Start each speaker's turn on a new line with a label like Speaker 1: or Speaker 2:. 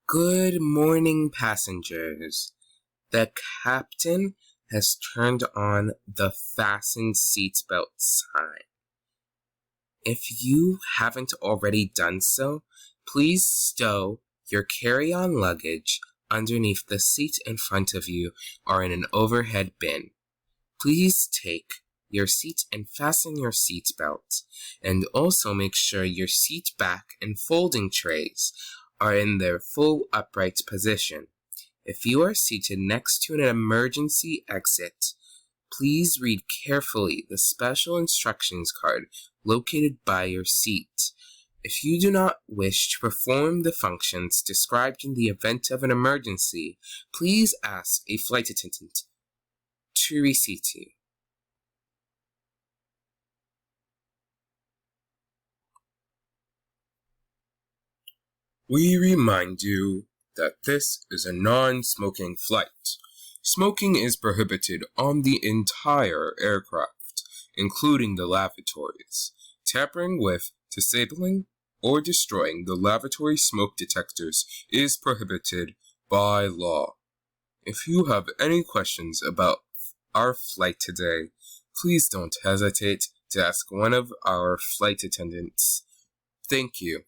Speaker 1: Good morning, passengers. The captain has turned on the fasten seatbelt sign. If you haven't already done so, please stow your carry-on luggage underneath the seat in front of you or in an overhead bin. Please take your seat and fasten your seatbelt, and also make sure your seat back and folding trays are in their full upright position. If you are seated next to an emergency exit, please read carefully the special instructions card located by your seat. If you do not wish to perform the functions described in the event of an emergency, please ask a flight attendant to reseat you. We remind you that this is a non-smoking flight. Smoking is prohibited on the entire aircraft, including the lavatories. Tampering with, disabling, or destroying the lavatory smoke detectors is prohibited by law. If you have any questions about our flight today, please don't hesitate to ask one of our flight attendants. Thank you.